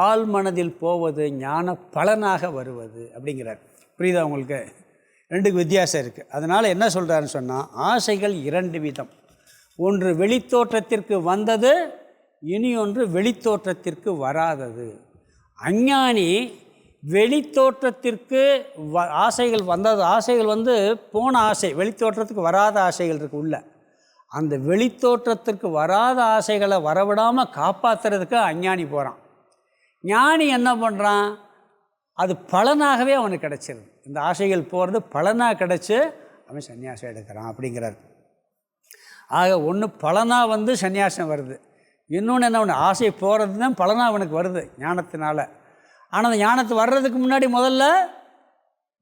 ஆள் மனதில் போவது ஞான பலனாக வருவது அப்படிங்கிறார். புரியுதா உங்களுக்கு? ரெண்டுக்கு வித்தியாசம் இருக்குது. அதனால் என்ன சொல்கிறாருன்னு சொன்னால், ஆசைகள் 2 விதம். ஒன்று வெளித்தோற்றத்திற்கு வந்தது, இனி ஒன்று வெளித்தோற்றத்திற்கு வராதது. அஞ்ஞானி வெளித்தோற்றத்திற்கு ஆசைகள் வந்தது, ஆசைகள் வந்து போன ஆசை, வெளித்தோற்றத்துக்கு வராத ஆசைகள் இருக்குது உள்ள. அந்த வெளித்தோற்றத்திற்கு வராத ஆசைகளை வரவிடாமல் காப்பாற்றுறதுக்கு அஞ்ஞானி போகிறான். ஞானி என்ன பண்ணுறான், அது பலனாகவே அவனுக்கு கிடச்சிருது. இந்த ஆசைகள் போகிறது பலனாக கிடச்சி அவன் சன்னியாசம் எடுக்கிறான் அப்படிங்கிறார். ஆக ஒன்று பலனாக வந்து சன்னியாசம் வருது, இன்னொன்று என்ன ஒன்று ஆசை போகிறது தான் பலனாக அவனுக்கு வருது ஞானத்தினால. ஆனால் அந்த ஞானத்து வர்றதுக்கு முன்னாடி முதல்ல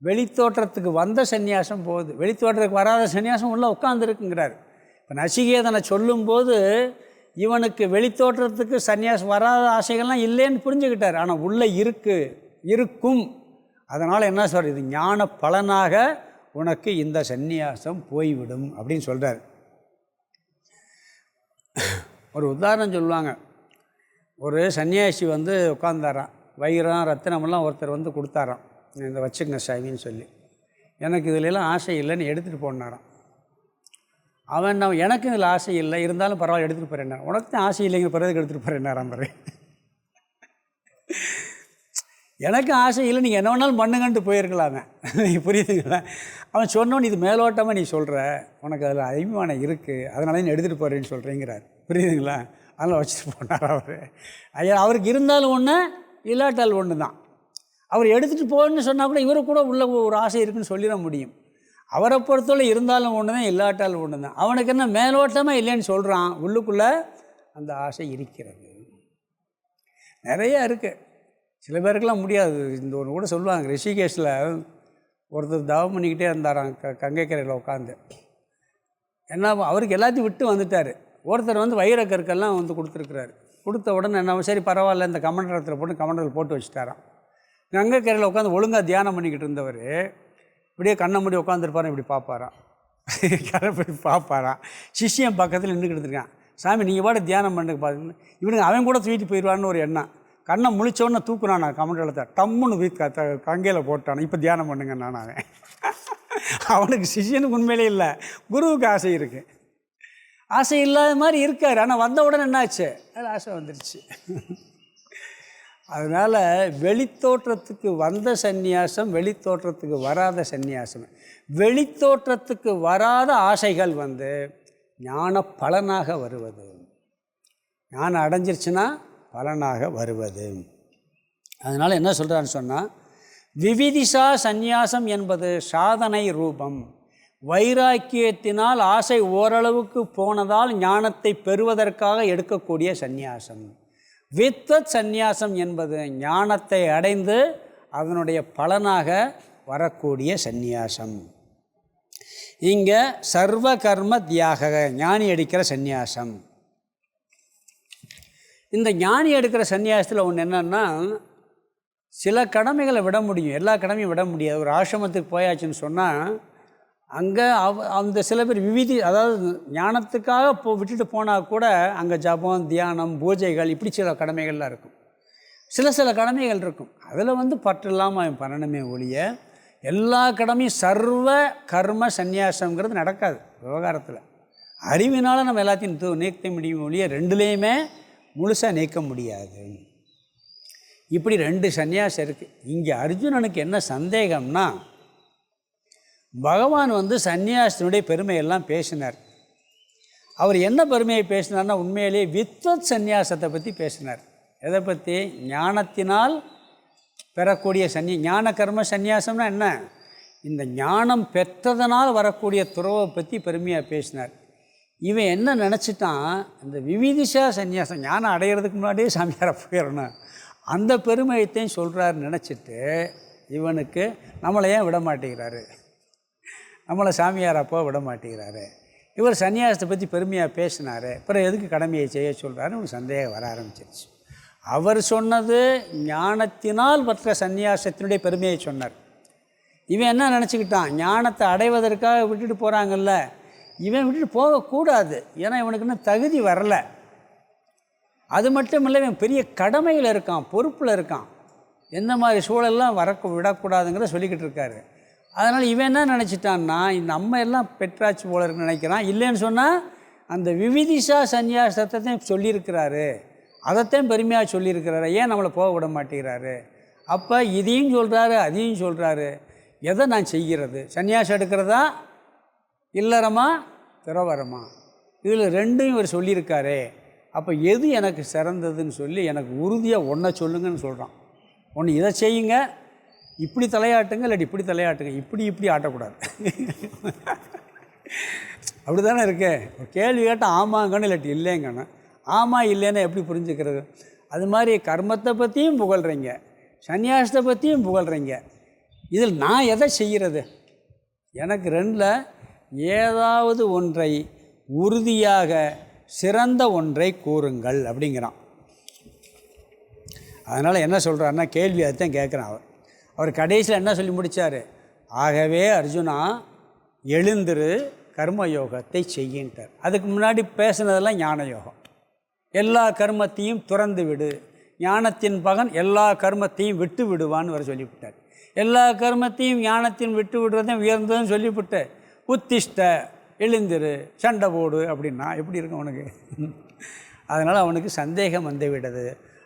வெளித்தோற்றத்துக்கு வந்த சன்னியாசம் போகுது, வெளித்தோற்றத்துக்கு வராத சன்னியாசம் உள்ளே உட்காந்துருக்குங்கிறார். இப்போ நசிகேதனை சொல்லும்போது இவனுக்கு வெளித்தோற்றத்துக்கு சன்னியாசம் வராத ஆசைகள்லாம் இல்லைன்னு புரிஞ்சுக்கிட்டார். ஆனால் உள்ளே இருக்கும். அதனால் என்ன சொல்கிறது, இது ஞான பலனாக உனக்கு இந்த சந்நியாசம் போய்விடும் அப்படின்னு சொல்கிறார். ஒரு உதாரணம் சொல்லுவாங்க. ஒரு சன்னியாசி வந்து உட்காந்தாராம், வைரம் ரத்தினமெல்லாம் ஒருத்தர் வந்து கொடுத்தாராம், இந்த வச்சுங்க சாமின்னு சொல்லி. எனக்கு இதிலெல்லாம் ஆசை இல்லைன்னு எடுத்துகிட்டு போனாராம். அவன் எனக்கு இதில் ஆசை இல்லை, இருந்தாலும் பரவாயில்ல எடுத்துகிட்டு போகிறேன். உனக்கு தான் ஆசை இல்லைங்க, பிறகு எடுத்துகிட்டு போகிறேன்னாராம். பாரு, எனக்கு ஆசை இல்லை, நீங்கள் என்ன வேணாலும் பண்ணுங்கன்ட்டு போயிருக்கலாமே. புரியுதுங்களா? அவன் சொன்னோன்னு இது மேலோட்டமாக நீ சொல்கிற, உனக்கு அதில் அபிமானம் இருக்குது, அதனால நீ எடுத்துகிட்டு போகிறேன்னு சொல்கிறேங்கிறார். புரியுதுங்களா? அதனால் வச்சுட்டு போனார் அவர். ஐயா, அவருக்கு இருந்தாலும் ஒன்று இல்லாட்டால் ஒன்று தான். அவர் எடுத்துகிட்டு போகணுன்னு சொன்னால் கூட இவருக்கு கூட உள்ள ஒரு ஆசை இருக்குதுன்னு சொல்லிட முடியும். அவரை பொறுத்தவரை இருந்தாலும் ஒன்று தான், இல்லாட்டால் ஒன்று தான். அவனுக்கு என்ன மேலோட்டமாக இல்லைன்னு சொல்கிறான், உள்ளுக்குள்ளே அந்த ஆசை இருக்கிறது. நிறையா இருக்குது. சில பேருக்கெல்லாம் முடியாது. இந்த ஒன்று கூட சொல்லுவாங்க, ரிஷிகேஷில் ஒருத்தர் தவம் பண்ணிக்கிட்டே இருந்தாராம் கங்கைக்கரையில் உட்காந்து. என்ன அவருக்கு எல்லாத்தையும் விட்டு வந்துட்டார். ஒருத்தர் வந்து வைரக்கற்கெல்லாம் வந்து கொடுத்துருக்குறாரு. கொடுத்த உடனே என்ன, சரி பரவாயில்ல இந்த கமண்டலத்தில் போட்டு கமண்டல் போட்டு வச்சுட்டாராம். கங்கைக்கரையில் உட்காந்து ஒழுங்காக தியானம் பண்ணிக்கிட்டு இருந்தவர் இப்படியே கண்ணை மூடி உட்காந்துருப்பாரான், இப்படி பார்ப்பாராம், கரை போய் பார்ப்பாராம். சிஷ்யன் பக்கத்தில் நின்றுக்கிட்டு இருக்கான். சாமி நீங்கள் பாட்டு தியானம் பண்ணுங்க பார்த்துன்னு. இவனுக்கு அவன் கூட தூக்கிட்டு போயிடுவான்னு ஒரு எண்ணம். கண்ணை முழிச்சோன்னு தூக்குனான் கமண்டலத்தை, டம்முன்னு வீட் கங்கையில் போட்டான். இப்போ தியானம் பண்ணுங்க நான். அவனுக்கு சிஷியனுக்கு உண்மையிலே இல்லை, குருவுக்கு ஆசை இருக்குது. ஆசை இல்லாத மாதிரி இருக்கார். ஆனால் வந்த உடனே என்னாச்சு, அதில் ஆசை வந்துடுச்சு. அதனால் வெளித்தோற்றத்துக்கு வந்த சந்நியாசம், வெளித்தோற்றத்துக்கு வராத சந்நியாசம். வெளித்தோற்றத்துக்கு வராத ஆசைகள் வந்து ஞான பலனாக வருவது, ஞானம் அடைஞ்சிருச்சுன்னா பலனாக வருவது. அதனால் என்ன சொல்கிறான்னு சொன்னால், விவிதிஷா சந்நியாசம் என்பது சாதனை ரூபம். வைராக்கியத்தினால் ஆசை ஓரளவுக்கு போனதால் ஞானத்தை பெறுவதற்காக எடுக்கக்கூடிய சந்நியாசம். வித்வத் சந்நியாசம் என்பது ஞானத்தை அடைந்து அதனுடைய பலனாக வரக்கூடிய சந்நியாசம். இங்கே சர்வ கர்ம தியாக, ஞானி எடுக்கிற சந்நியாசம். இந்த ஞானி எடுக்கிற சந்நியாசத்தில் ஒன்று என்னென்னா, சில கடமைகளை விட முடியும், எல்லா கடமையும் விட முடியாது. ஒரு ஆசிரமத்துக்கு போயாச்சுன்னு சொன்னால் அங்கே அந்த சில பேர் விவிதி, அதாவது ஞானத்துக்காக விட்டுட்டு போனால் கூட அங்கே ஜபம், தியானம், பூஜைகள், இப்படி சில கடமைகள்லாம் இருக்கும். சில கடமைகள் இருக்கும், அதில் வந்து பற்று இல்லாமல் அவன் பண்ணணுமே ஒழிய எல்லா கடமையும் சர்வ கர்ம சந்நியாசங்கிறது நடக்காது விவகாரத்தில். அறிவினால் நம்ம எல்லாத்தையும் நீக்க முடியும் ஒழிய ரெண்டுலேயுமே முழுசாக நீக்க முடியாது. இப்படி ரெண்டு சந்நியாசம் இருக்குது. இங்கே அர்ஜுனனுக்கு என்ன சந்தேகம்னா, பகவான் வந்து சந்நியாசத்தினுடைய பெருமையெல்லாம் பேசினார். அவர் என்ன பெருமையை பேசினார்னா, உண்மையிலேயே வித்வத் சந்நியாசத்தை பற்றி பேசினார். எதை பற்றி? ஞானத்தினால் பெறக்கூடிய ஞான கர்ம சந்நியாசம்னா என்ன, இந்த ஞானம் பெற்றதனால் வரக்கூடிய துறவை பற்றி பெருமையாக பேசினார். இவன் என்ன நினச்சிட்டான், இந்த விவிதிஷா சந்நியாசம், ஞானம் அடையிறதுக்கு முன்னாடியே சாமியாரை போயிடணும், அந்த பெருமையத்தையும் சொல்கிறாரு நினச்சிட்டு இவனுக்கு நம்மளை ஏன் விட மாட்டேங்கிறாரு, நம்மளை சாமியாரப்போ விட மாட்டேங்கிறாரு, இவர் சன்னியாசத்தை பற்றி பெருமையாக பேசினார், அப்புறம் எதுக்கு கடமையை செய்ய சொல்கிறாருன்னு ஒரு சந்தேகம் வர ஆரம்பிச்சிருச்சு. அவர் சொன்னது ஞானத்தினால் பெற்ற சந்நியாசத்தினுடைய பெருமையை சொன்னார். இவன் என்ன நினச்சிக்கிட்டான், ஞானத்தை அடைவதற்காக விட்டுட்டு போகிறாங்கல்ல, இவன் விட்டுட்டு போகக்கூடாது, ஏன்னா இவனுக்கு இன்னும் தகுதி வரலை. அது மட்டும் இல்லை, இவன் பெரிய கடமையில் இருக்கான், பொறுப்பில் இருக்கான், எந்த மாதிரி சூழல்லாம் விடக்கூடாதுங்கிறத சொல்லிக்கிட்டு இருக்காரு. அதனால் இவன் என்ன நினச்சிட்டான்னா, நம்ம எல்லாம் பெற்றாச்சு போல இருக்குன்னு நினைக்கிறான். இல்லைன்னு சொன்னால் அந்த விவிதிஷா சந்நியாசத்தை சொல்லியிருக்கிறாரு, அதைத்தான் பெருமையாக சொல்லியிருக்கிறாரு. ஏன் நம்மளை போக விட மாட்டேங்கிறாரு? அப்போ இதையும் சொல்கிறாரு, அதையும் சொல்கிறாரு. எதை நான் செய்கிறது? சன்னியாசம் எடுக்கிறதா இல்லறமா துறவரமா? இதில் ரெண்டும் இவர் சொல்லியிருக்காரே. அப்போ எது எனக்கு சிறந்ததுன்னு சொல்லி எனக்கு உறுதியாக ஒன்றை சொல்லுங்கன்னு சொல்கிறான். ஒன்று இதை செய்யுங்க, இப்படி தலையாட்டுங்க, இல்லாட்டி இப்படி தலையாட்டுங்க, இப்படி ஆட்டக்கூடாது. அப்படி தானே இருக்கு. கேள்வி கேட்டால் ஆமாங்கன்னு, இல்லாட்டி இல்லைங்கன்னு. ஆமாம் இல்லைன்னு எப்படி புரிஞ்சுக்கிறது? அது மாதிரி கர்மத்தை பற்றியும் புகழ்கிறீங்க, சன்னியாசத்தை பற்றியும் புகழ்கிறீங்க. இதில் நான் எதை செய்கிறது? எனக்கு ரெண்டில் ஏதாவது ஒன்றை உறுதியாக சிறந்த ஒன்றை கூறுங்கள் அப்படிங்கிறான். அதனால் என்ன சொல்கிறாருன்னா, கேள்வி அதுதான் கேட்குறான். அவர் கடைசியில் என்ன சொல்லி முடித்தார்? ஆகவே அர்ஜுனா, எழுந்திரு, கர்மயோகத்தை செய்கின்றார். அதுக்கு முன்னாடி பேசுனதெல்லாம் ஞான யோகம். எல்லா கர்மத்தையும் துறந்து விடு, ஞானத்தின் பகன் எல்லா கர்மத்தையும் விட்டு விடுவான்னு வர சொல்லிவிட்டார். எல்லா கர்மத்தையும் ஞானத்தையும் விட்டு விடுறதையும் உயர்ந்ததுன்னு சொல்லிவிட்டு, உத்திஷ்ட, எழுந்திரு, சண்டை போடு அப்படின்னா எப்படி இருக்கும் அவனுக்கு? அதனால் அவனுக்கு சந்தேகம் வந்து விடுது.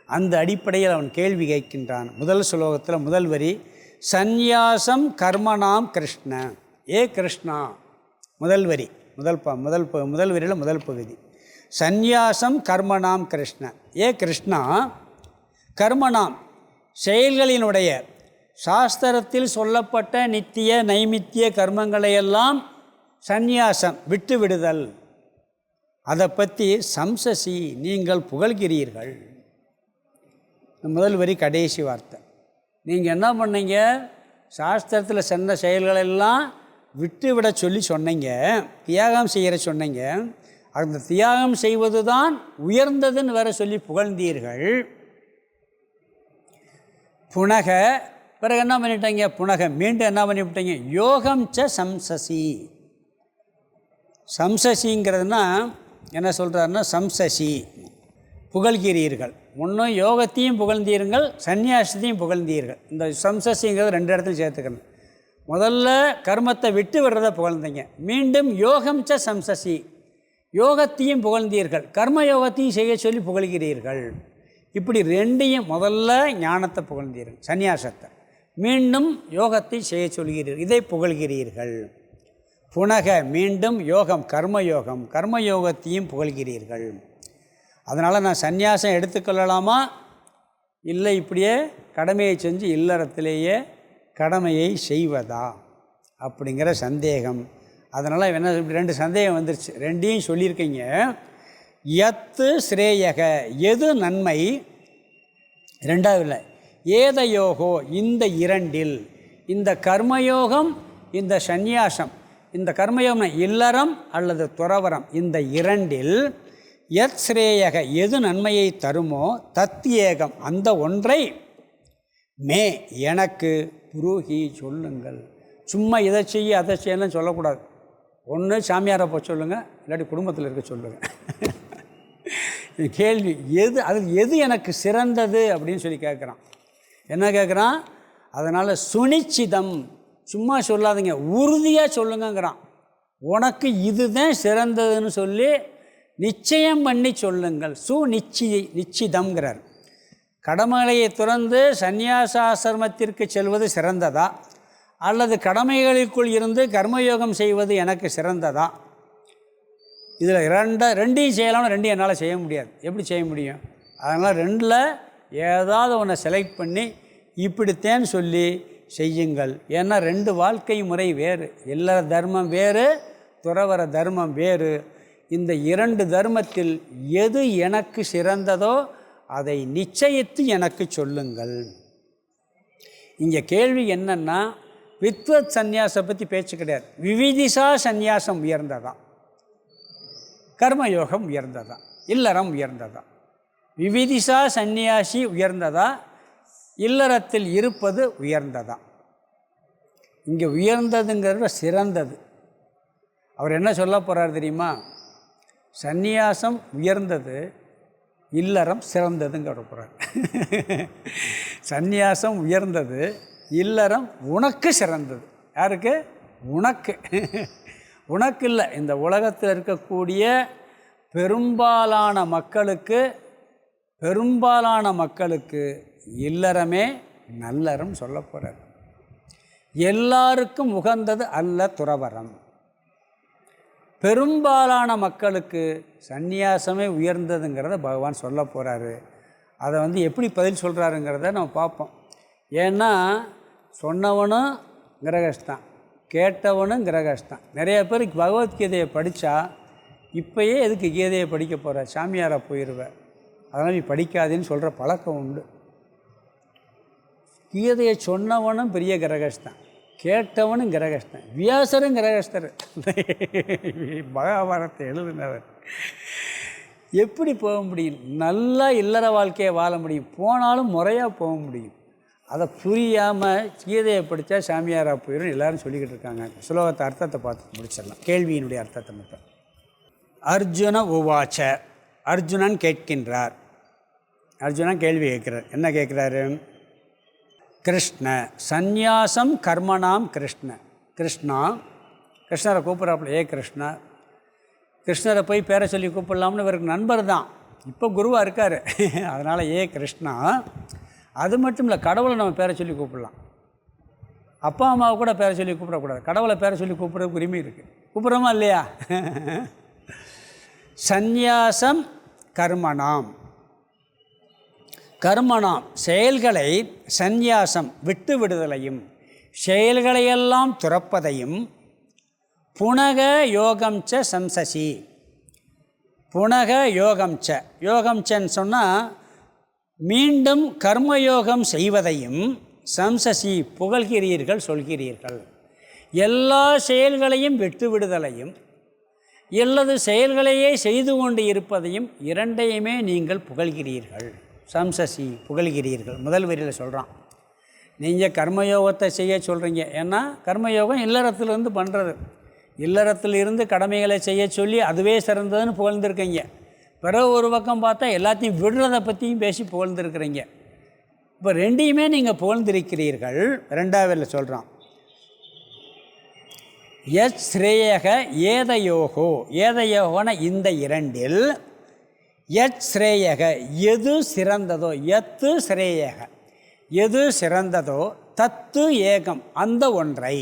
அந்த அடிப்படையில் அவன் கேள்வி கேட்கின்றான். முதல் ஸ்லோகத்தில் முதல் வரி, சந்நியாசம் கர்மணாம் கிருஷ்ண. ஏ கிருஷ்ணா, முதல் வரி, முதல் வரியில் முதல் பகுதி. சந்நியாசம் கர்மணாம் கிருஷ்ண. ஏ கிருஷ்ணா, கர்மணாம் செயல்களினுடைய சாஸ்திரத்தில் சொல்லப்பட்ட நித்திய நைமித்திய கர்மங்களையெல்லாம் சந்நியாசம் விட்டு விடுதல், அதை பற்றி சம்சசி நீங்கள் புகழ்கிறீர்கள். முதல் வரி கடைசி வார்த்தை. நீங்கள் என்ன பண்ணீங்க? சாஸ்திரத்தில் சொன்ன செயல்களெல்லாம் விட்டு விட சொல்லி சொன்னீங்க, தியாகம் செய்கிற சொன்னீங்க. அந்த தியாகம் செய்வது தான் உயர்ந்ததுன்னு வேற சொல்லி புகழ்ந்தீர்கள். புனக, பிறகு என்ன பண்ணிட்டீங்க? புனக, மீண்டும் என்ன பண்ணிவிட்டீங்க? யோகம் ச சம்சசி. சம்சசிங்கிறதுனா என்ன சொல்கிறாருன்னா, சம்சசி புகழ்கிறீர்கள். ஒன்றும் யோகத்தையும் புகழ்ந்தீர்கள், சந்நியாசத்தையும் புகழ்ந்தீர்கள். இந்த சம்சசிங்கிறது ரெண்டு இடத்துல சேர்த்துக்கணும். முதல்ல கர்மத்தை விட்டு விடுறத புகழ்ந்தீங்க, மீண்டும் யோகம் ச சம்சசி, யோகத்தையும் புகழ்ந்தீர்கள், கர்ம யோகத்தையும் செய்ய சொல்லி புகழ்கிறீர்கள். இப்படி ரெண்டையும், முதல்ல ஞானத்தை புகழ்ந்தீர்கள், சந்நியாசத்தை, மீண்டும் யோகத்தை செய்ய சொல்கிறீர்கள், இதை புகழ்கிறீர்கள். புனக, மீண்டும் யோகம், கர்மயோகம், கர்மயோகத்தையும் புகழ்கிறீர்கள். அதனால் நான் சந்நியாசம் எடுத்துக்கொள்ளலாமா, இல்லை இப்படியே கடமையை செஞ்சு இல்லறத்திலேயே கடமையை செய்வதா அப்படிங்கிற சந்தேகம். அதனால் என்ன, ரெண்டு சந்தேகம் வந்துருச்சு. ரெண்டையும் சொல்லியிருக்கீங்க. யத்து ஸ்ரேயக, எது நன்மை, ரெண்டாவது இல்லை, ஏதயோகோ, இந்த இரண்டில், இந்த கர்மயோகம், இந்த சந்நியாசம், இந்த கர்மயோகம் இல்லறம் அல்லது துறவரம், இந்த இரண்டில் யத் ஸ்ரேயக, எது நன்மையை தருமோ, தத்யேகம், அந்த ஒன்றை மே, எனக்கு புரூஹி, சொல்லுங்கள். சும்மா இதை செய்ய அதை செய்யலாம் சொல்லக்கூடாது. ஒன்று சாமியாரை போய் சொல்லுங்கள், இல்லாட்டி குடும்பத்தில் இருக்க சொல்லுங்கள். கேள்வி எது, அது எது எனக்கு சிறந்தது அப்படின்னு சொல்லி கேட்குறான். என்ன கேட்குறான்? அதனால் சுனிச்சிதம், சும்மா சொல்லாதீங்க, உறுதியாக சொல்லுங்கிறான். உனக்கு இதுதான் சிறந்ததுன்னு சொல்லி நிச்சயம் பண்ணி சொல்லுங்கள். நிச்சிதம்ங்கிறார். கடமைகளை துறந்து சந்நியாசாசிரமத்திற்கு செல்வது சிறந்ததா, அல்லது கடமைகளுக்குள் இருந்து கர்மயோகம் செய்வது எனக்கு சிறந்ததா? இதில் ரெண்டையும் செய்யலாம்னு, ரெண்டையும் என்னால் செய்ய முடியாது. எப்படி செய்ய முடியும்? அதனால் ரெண்டில் ஏதாவது ஒன்றை செலக்ட் பண்ணி இப்படித்தேன்னு சொல்லி செய்யுங்கள். ஏன்னா ரெண்டு வாழ்க்கை முறை வேறு, இல்லற தர்மம் வேறு, துறவர தர்மம் வேறு. இந்த இரண்டு தர்மத்தில் எது எனக்கு சிறந்ததோ அதை நிச்சயித்து எனக்கு சொல்லுங்கள். இங்கே கேள்வி என்னன்னா, வித்வத் சந்நியாசம் பற்றி பேச்சு கிடையாது. விவிதிசா சந்நியாசம் உயர்ந்ததா, கர்மயோகம் உயர்ந்ததா, இல்லறம் உயர்ந்ததா? விவிதிசா சந்நியாசி உயர்ந்ததா, இல்லறத்தில் இருப்பது உயர்ந்ததா? இங்கே உயர்ந்ததுங்கிறத சிறந்தது. அவர் என்ன சொல்ல போகிறார் தெரியுமா? சந்நியாசம் உயர்ந்தது, இல்லறம் சிறந்ததுங்கிற போகிறார். சந்நியாசம் உயர்ந்தது, இல்லறம் உனக்கு சிறந்தது. யாருக்கு? உனக்கு. உனக்கு இல்லை, இந்த உலகத்தில் இருக்கக்கூடிய பெரும்பாலான மக்களுக்கு, பெரும்பாலான மக்களுக்கு இல்லறமே நல்லறம் சொல்ல போகிறார். எல்லாருக்கும் உகந்தது அல்ல துறவறம். பெரும்பாலான மக்களுக்கு சந்நியாசமே உயர்ந்ததுங்கிறத பகவான் சொல்ல போகிறாரு. அதை எப்படி பதில் சொல்கிறாருங்கிறத நம்ம பார்ப்போம். ஏன்னா சொன்னவனும் கிரகஸ்தான், கேட்டவனும் கிரகஸ்தான். நிறைய பேருக்கு பகவத்கீதையை படித்தா இப்போயே எதுக்கு கீதையை படிக்க போகிற, சாமியாராக போயிடுவேன், அதனால் நீ படிக்காதேன்னு சொல்கிற பழக்கம் உண்டு. கீதையை சொன்னவனும் பெரிய கிரகஸ்தான், கேட்டவனும் கிரகஸ்தான். வியாசரும் கிரகஸ்தர், மகாபாரத்தை எழுதினவர். எப்படி போக முடியும்? நல்லா இல்லற வாழ்க்கையை வாழ முடியும், போனாலும் முறையாக போக முடியும். அதை புரியாமல் கீதையை படித்தா சாமியாராக போயிடும் எல்லோரும் சொல்லிக்கிட்டு இருக்காங்க. சுலோகத்தை அர்த்தத்தை பார்த்து முடிச்சிடலாம், கேள்வியினுடைய அர்த்தத்தை மட்டும். அர்ஜுன உவாச்ச, அர்ஜுனன் கேட்கின்றார். அர்ஜுனன் கேள்வி கேட்குறார். என்ன கேட்குறாரு? கிருஷ்ண சந்நியாசம் கர்மனாம் கிருஷ்ண. கிருஷ்ணரை கூப்பிட்றாப்புல, ஏ கிருஷ்ணா. கிருஷ்ணரை போய் பேரை சொல்லி கூப்பிடலாம்னு இவருக்கு நண்பர் தான், இப்போ குருவாக இருக்கார். அதனால் ஏ கிருஷ்ணா. அது மட்டும் இல்லை, கடவுளை நம்ம பேரை சொல்லி கூப்பிடலாம். அப்பா அம்மாவை கூட பேரை சொல்லி கூப்பிடக்கூடாது, கடவுளை பேரை சொல்லி கூப்பிட்றதுக்கு உரிமை இருக்குது. கூப்பிட்றோமா இல்லையா? சந்நியாசம் கர்மனாம். செயல்களை சந்நியாசம் விட்டு விடுதலையும், செயல்களையெல்லாம் துறப்பதையும், புனக யோகம் ச சம்சசி. புனக யோகம் சன்னு சொன்னால் மீண்டும் கர்மயோகம் செய்வதையும், சம்சசி புகழ்கிறீர்கள், சொல்கிறீர்கள். எல்லா செயல்களையும் விட்டு விடுதலையும், அல்லது செயல்களையே செய்து கொண்டு இருப்பதையும் இரண்டையுமே நீங்கள் புகழ்கிறீர்கள். சம்சசி புகழ்கிறீர்கள். முதல் வரியில் சொல்கிறான், நீங்கள் கர்மயோகத்தை செய்ய சொல்கிறீங்க. ஏன்னா கர்மயோகம் இல்லறத்திலிருந்து பண்ணுறது. இல்லறத்திலிருந்து கடமைகளை செய்ய சொல்லி அதுவே சிறந்ததுன்னு புகழ்ந்துருக்கீங்க. பிறகு ஒரு பக்கம் பார்த்தா எல்லாத்தையும் விடுறதை பற்றியும் பேசி புகழ்ந்துருக்கிறீங்க. இப்போ ரெண்டையுமே நீங்கள் புகழ்ந்திருக்கிறீர்கள். ரெண்டாவதில் சொல்கிறான், யத் ஸ்ரேயக ஏதயோகோ. ஏதயோகன இந்த இரண்டில், யத் ஸ்ரேயக எது சிறந்ததோ, எத்து ஸ்ரேயக எது சிறந்ததோ, தத்து ஏகம் அந்த ஒன்றை.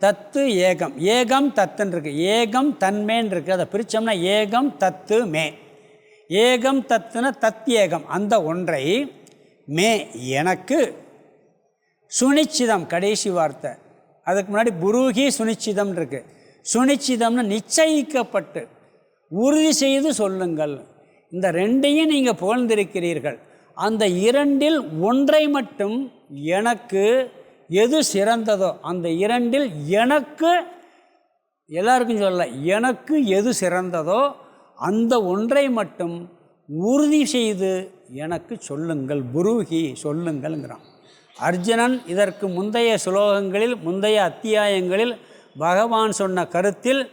தத்து ஏகம், ஏகம் தத்துன்னு இருக்குது, ஏகம் தன்மேன்னு இருக்குது. அதை பிரித்தோம்னா ஏகம் தத்து மே. ஏகம் தத்துன தத்யேகம் அந்த ஒன்றை, மே எனக்கு, சுனிச்சிதம் கடைசி வார்த்தை. அதுக்கு முன்னாடி புரூகி சுனிச்சிதம் இருக்குது. சுனிச்சிதம்னு நிச்சயிக்கப்பட்டு உறுதி செய்து சொல்லுங்கள். இந்த ரெண்டையும் நீங்கள் புகழ்ந்திருக்கிறீர்கள். அந்த இரண்டில் ஒன்றை மட்டும் எனக்கு எது சிறந்ததோ, அந்த இரண்டில் எனக்கு, எல்லாருக்கும் சொல்லலை, எனக்கு எது சிறந்ததோ அந்த ஒன்றை மட்டும் உறுதி செய்து எனக்கு சொல்லுங்கள். புரூகி சொல்லுங்கள்ங்கிறான். அர்ஜுனன் இதற்கு முந்தைய சுலோகங்களில், முந்தைய அத்தியாயங்களில் பகவான் சொன்ன கருத்தில்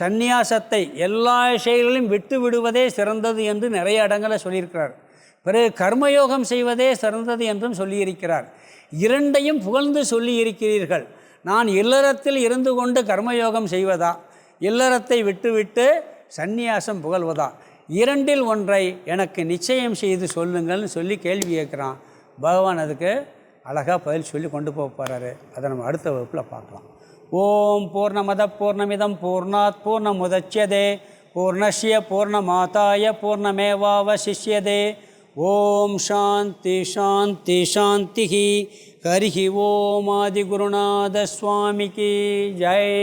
சந்நியாசத்தை எல்லா செயல்களையும் விட்டு விடுவதே சிறந்தது என்று நிறைய இடங்களை சொல்லியிருக்கிறார். பிறகு கர்மயோகம் செய்வதே சிறந்தது என்றும் சொல்லியிருக்கிறார். இரண்டையும் புகழ்ந்து சொல்லியிருக்கிறீர்கள். நான் இல்லறத்தில் இருந்து கொண்டு கர்மயோகம் செய்வதா, இல்லறத்தை விட்டுவிட்டு சந்நியாசம் புகழ்வதா, இரண்டில் ஒன்றை எனக்கு நிச்சயம் செய்து சொல்லுங்கள்னு சொல்லி கேள்வி கேட்குறான். பகவான் அதுக்கு அழகாக பதில் சொல்லி கொண்டு போக போகிறாரு. அதை நம்ம அடுத்த வகுப்பில் பார்க்கலாம். ஓம் பூர்ணமத பூர்ணமிதம் பூர்ணாத் பூர்ணமுதச்யதே பூர்ணஸ்ய பூர்ணமாதாய பூர்ணமேவாவசிஷ்யதே. ஓம் சாந்தி சாந்தி சாந்தி. ஹரி ஓம் ஆதிகுருநாத சுவாமிக்கு ஜெய்.